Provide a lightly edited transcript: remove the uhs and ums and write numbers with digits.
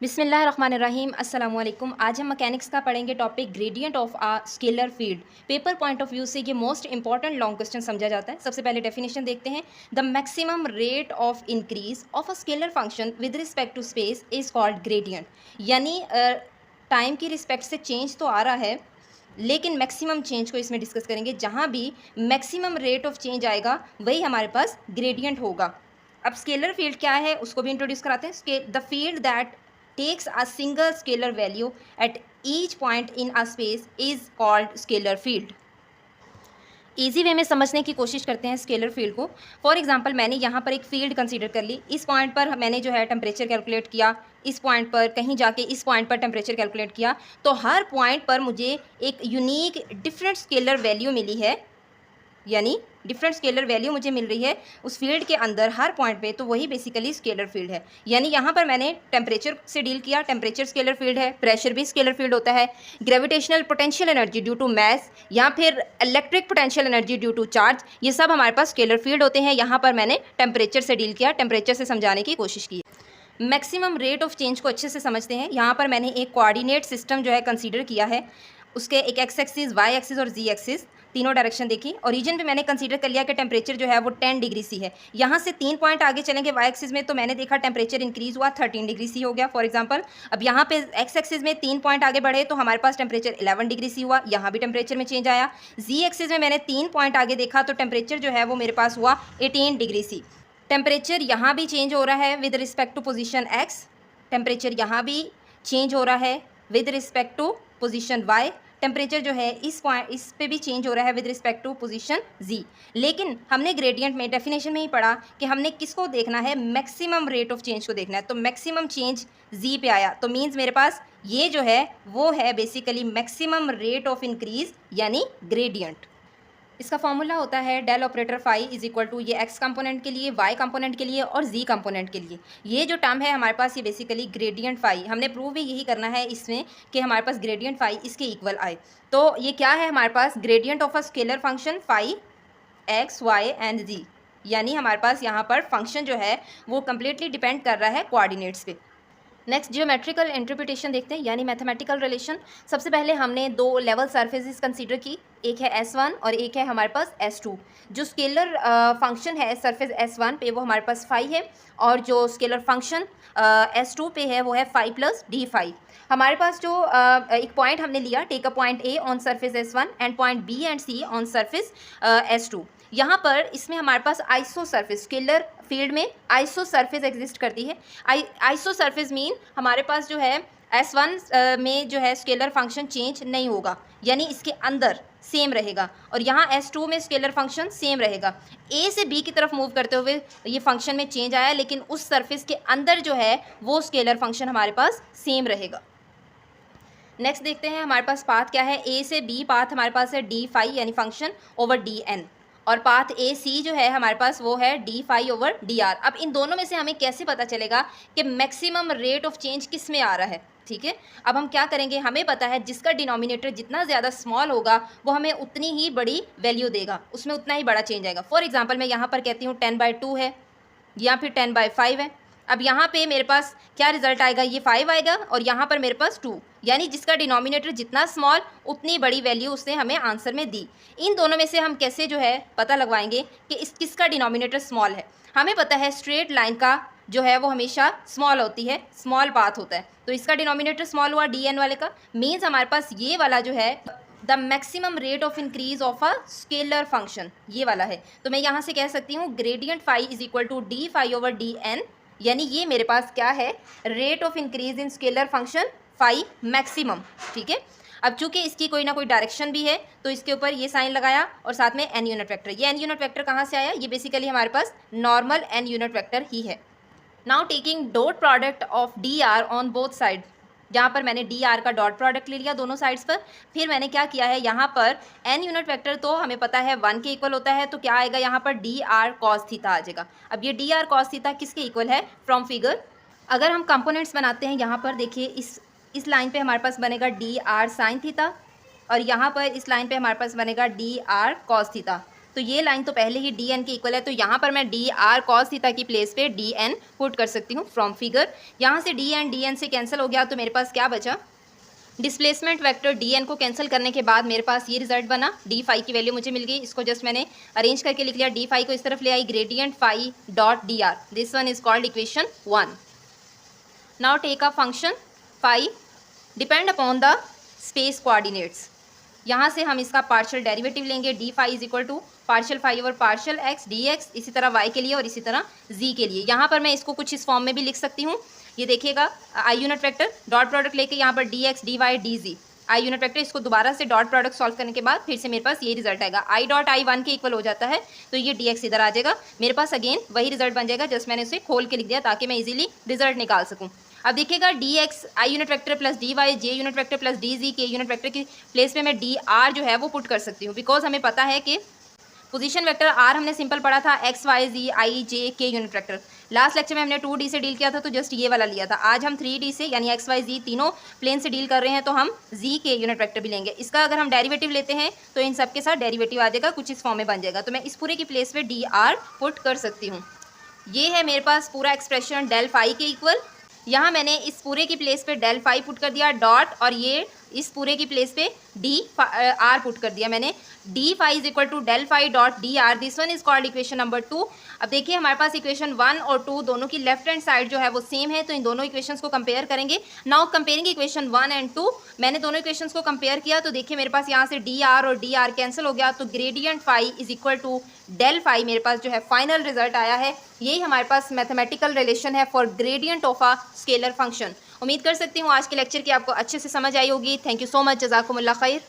बिस्मिल्लाहिर्रहमानिर्रहीम अस्सलाम वालेकुम। आज हम मैकेनिक्स का पढ़ेंगे topic gradient of a scalar field. Paper point of view से ये मोस्ट इंपॉर्टेंट लॉन्ग क्वेश्चन समझा जाता है। सबसे पहले डेफिनेशन देखते हैं। The maximum rate of increase of a scalar function with respect to space is called gradient. यानी टाइम की रिस्पेक्ट से चेंज तो आ रहा है, लेकिन मैक्सिमम चेंज को इसमें डिस्कस करेंगे। जहाँ भी मैक्सिमम रेट ऑफ चेंज आएगा वही हमारे पास ग्रेडियंट होगा। अब स्केलर फील्ड क्या है उसको भी इंट्रोड्यूस कराते हैं। The field that takes a single scalar value at each point in a space is called scalar field। Easy way में समझने की कोशिश करते हैं स्केलर फील्ड को। फॉर एग्जांपल मैंने यहाँ पर एक फील्ड कंसीडर कर ली। इस पॉइंट पर मैंने जो है टेम्परेचर कैलकुलेट किया, इस पॉइंट पर कहीं जाके इस पॉइंट पर टेम्परेचर कैलकुलेट किया, तो हर पॉइंट पर मुझे एक यूनिक डिफरेंट स्केलर वैल्यू मिली है, यानी डिफरेंट स्केलर वैल्यू मुझे मिल रही है उस फील्ड के अंदर हर पॉइंट पे। तो वही बेसिकली स्केलर फील्ड है। यानी यहाँ पर मैंने टेम्परेचर से डील किया, टेम्परेचर स्केलर फील्ड है। प्रेशर भी स्केलर फील्ड होता है। Gravitational potential energy due to mass या फिर electric potential energy due to charge, ये सब हमारे पास स्केलर फील्ड होते हैं। यहाँ पर मैंने टेम्परेचर से डील किया, टेम्परेचर से समझाने की कोशिश की। मैक्सिमम रेट ऑफ चेंज को अच्छे से समझते हैं। यहाँ पर मैंने एक कोऑर्डिनेट सिस्टम जो है कंसीडर किया है। उसके एक एक्स एक्सिस, वाई एक्सिस और जी एक्सिस तीनों डायरेक्शन देखी। ओरिजिन पे मैंने कंसीडर कर लिया कि टेम्परेचर जो है वो 10 डिग्री सी है। यहाँ से 3 पॉइंट आगे चलेंगे वाई एक्सिस में, तो मैंने देखा टेम्परेचर इंक्रीज हुआ 13 डिग्री सी हो गया फॉर एग्जांपल। अब यहाँ पे एक्स एक्सिस में 3 पॉइंट आगे बढ़े तो हमारे पास टेम्परेचर 11 डिग्री सी हुआ, यहाँ भी टेम्परेचर में चेंज आया। जी एक्सिस में मैंने 3 पॉइंट आगे देखा तो टेम्परेचर जो है वो मेरे पास हुआ 18 डिग्री सी। टेम्परेचर यहाँ भी चेंज हो रहा है with respect to position X, temperature यहाँ भी चेंज हो रहा है with respect to position Y, temperature जो है इस पॉइंट इस पे भी चेंज हो रहा है विद रिस्पेक्ट टू पोजीशन जी। लेकिन हमने ग्रेडियंट में डेफिनेशन में ही पढ़ा कि हमने किसको देखना है, मैक्सिमम रेट ऑफ चेंज को देखना है। तो मैक्सिमम चेंज जी पे आया, तो मीन्स मेरे पास ये जो है वो है basically maximum rate of increase यानी ग्रेडियंट। इसका फॉर्मूला होता है del operator phi is equal to ये एक्स कंपोनेंट के लिए, वाई कंपोनेंट के लिए और जी कंपोनेंट के लिए। ये जो टर्म है हमारे पास ये बेसिकली ग्रेडियंट फाई, हमने प्रूव भी यही करना है इसमें कि हमारे पास ग्रेडियंट फाई इसके इक्वल आए। तो ये क्या है हमारे पास, gradient of a scalar function phi x y and z. यानी हमारे पास यहाँ पर फंक्शन जो है वो कम्प्लीटली डिपेंड कर रहा है कोऑर्डिनेट्स पे। नेक्स्ट जियोमेट्रिकल इंटरप्रिटेशन देखते हैं, यानी मैथमेटिकल रिलेशन। सबसे पहले हमने 2 लेवल सरफेसेस कंसीडर की, एक है S1 और एक है हमारे पास S2। जो स्केलर फंक्शन है सरफेस S1 पे वो हमारे पास फाई है, और जो स्केलर फंक्शन S2 पे है वो है फाई प्लस डी फाई। हमारे पास जो एक पॉइंट हमने लिया, take a point A on surface S1 and point B and C on surface S2। यहाँ पर इसमें हमारे पास आइसो सरफेस, स्केलर फील्ड में आइसो सरफेस एग्जिस्ट करती है। आइसो सरफेस मीन हमारे पास जो है S1 में जो है स्केलर फंक्शन चेंज नहीं होगा, यानी इसके अंदर सेम रहेगा, और यहाँ S2 में स्केलर फंक्शन सेम रहेगा। A से B की तरफ मूव करते हुए ये फंक्शन में चेंज आया, लेकिन उस सरफेस के अंदर जो है वो स्केलर फंक्शन हमारे पास सेम रहेगा। नेक्स्ट देखते हैं हमारे पास पाथ क्या है। A से B पाथ हमारे पास है डी फाई यानी फंक्शन ओवर डी एन, और पाथ ए सी जो है हमारे पास वो है D phi over D R. अब इन दोनों में से हमें कैसे पता चलेगा कि मैक्सिमम रेट ऑफ चेंज किस में आ रहा है, ठीक है। अब हम क्या करेंगे, हमें पता है जिसका डिनोमिनेटर जितना ज़्यादा स्मॉल होगा वो हमें उतनी ही बड़ी वैल्यू देगा, उसमें उतना ही बड़ा चेंज आएगा। फॉर एग्जाम्पल मैं यहाँ पर कहती हूँ 10/2 है या फिर 10/5 है। अब यहाँ पे मेरे पास क्या रिजल्ट आएगा, ये 5 आएगा और यहाँ पर मेरे पास 2, यानी जिसका डिनोमिनेटर जितना स्मॉल उतनी बड़ी वैल्यू उसने हमें आंसर में दी। इन दोनों में से हम कैसे जो है पता लगवाएंगे कि इस किसका डिनोमिनेटर स्मॉल है। हमें पता है स्ट्रेट लाइन का जो है वो हमेशा स्मॉल होती है, स्मॉल पाथ होता है, तो इसका डिनोमिनेटर स्मॉल हुआ डी एन वाले का। मीन्स हमारे पास ये वाला जो है the maximum rate of increase of a scalar function ये वाला है। तो मैं यहाँ से कह सकती हूँ gradient phi is equal to D phi over D N, यानी ये मेरे पास क्या है, rate of increase in scalar function phi maximum, ठीक है। अब चूंकि इसकी कोई ना कोई डायरेक्शन भी है तो इसके ऊपर ये साइन लगाया और साथ में एन यूनिट वेक्टर। ये एन यूनिट वेक्टर कहाँ से आया, ये बेसिकली हमारे पास नॉर्मल एन यूनिट वेक्टर ही है। Now taking dot product of D R on both side, जहाँ पर मैंने डी आर का डॉट प्रोडक्ट ले लिया दोनों साइड्स पर। फिर मैंने क्या किया है, यहाँ पर एन यूनिट वेक्टर तो हमें पता है 1 के इक्वल होता है, तो क्या आएगा यहाँ पर डी आर कॉस थीटा आ जाएगा। अब ये डी आर कॉस थीटा किसके इक्वल है, फ्रॉम फिगर अगर हम कंपोनेंट्स बनाते हैं यहाँ पर देखिए इस लाइन पे हमारे पास बनेगा डी आर साइन थीटा, और यहाँ पर इस लाइन पे हमारे पास बनेगा डी आर कॉस थीटा। तो ये लाइन तो पहले ही डी एन के इक्वल है, तो यहाँ पर मैं डी आर कॉस थीटा की प्लेस पे डी एन पुट कर सकती हूँ फ्रॉम फिगर। यहाँ से डी एन से कैंसिल हो गया, तो मेरे पास क्या बचा, डिस्प्लेसमेंट वेक्टर डी एन को कैंसिल करने के बाद मेरे पास ये रिजल्ट बना, डी फाई की वैल्यू मुझे मिल गई। इसको जस्ट मैंने अरेंज करके लिख लिया, डी फाई को इस तरफ ले आई, gradient phi dot D R, this one is called equation 1। Now take a function phi depend upon the space coordinates. यहाँ से हम इसका पार्शियल डेरिवेटिव लेंगे, d phi is equal to partial phi over partial x d x, इसी तरह Y के लिए और इसी तरह जी के लिए। यहाँ पर मैं इसको कुछ इस फॉर्म में भी लिख सकती हूँ, ये देखिएगा, I unit vector dot product लेके यहाँ पर D X D Y D Z, I unit vector, इसको दोबारा से डॉट प्रोडक्ट सॉल्व करने के बाद फिर से मेरे पास ये रिजल्ट आएगा, आई डॉट आई 1 के इक्वल हो जाता है, तो ये डी एक्स इधर आ जाएगा, मेरे पास अगेन वही रिजल्ट बन जाएगा, जस्ट मैंने उसे खोल के लिख दिया ताकि मैं इजीली रिजल्ट निकाल सकूँ। अब देखिएगा, D X I unit vector plus D Y J unit vector plus D Z K unit vector की प्लेस पे मैं डी आर जो है वो पुट कर सकती हूँ, बिकॉज हमें पता है कि पोजीशन वेक्टर आर हमने सिंपल पढ़ा था, एक्स वाई जी आई जे के यूनिट वेक्टर। लास्ट लेक्चर में हमने 2D से डील किया था, तो जस्ट ये वाला लिया था। आज हम 3D से यानी एक्स वाई जी तीनों प्लेन से डील कर रहे हैं, तो हम जी के यूनिट वेक्टर भी लेंगे। इसका अगर हम डेरिवेटिव लेते हैं तो इन सब के साथ डेरिवेटिव आ जाएगा, कुछ इस फॉर्म में बन जाएगा, तो मैं इस पूरे की प्लेस पे डी आर पुट कर सकती हूँ। ये है मेरे पास पूरा एक्सप्रेशन डेल फाई के इक्वल। यहाँ मैंने इस पूरे की प्लेस पे डेल फाई पुट कर दिया डॉट, और ये इस पूरे की प्लेस पे डी आर पुट कर दिया मैंने, D phi is equal to del phi dot D R, this one is called equation number 2। अब देखिए हमारे पास इक्वेशन 1 और 2 दोनों की लेफ्ट हैंड साइड जो है वो सेम है, तो इन दोनों इक्वेशंस को कंपेयर करेंगे। नाउ कंपेयरिंग इक्वेशन 1 एंड 2, मैंने दोनों इक्वेशंस को कंपेयर किया, तो देखिए मेरे पास यहाँ से डी आर और डी आर कैंसिल हो गया, तो gradient phi is equal to del phi मेरे पास जो है फाइनल रिजल्ट आया है। यही हमारे पास मैथमेटिकल रिलेशन है for gradient of a scalar function. उम्मीद कर सकती हूँ आज के लेक्चर की आपको अच्छे से समझ आई होगी। थैंक यू सो मच, जज़ाकुमुल्लाह खैर।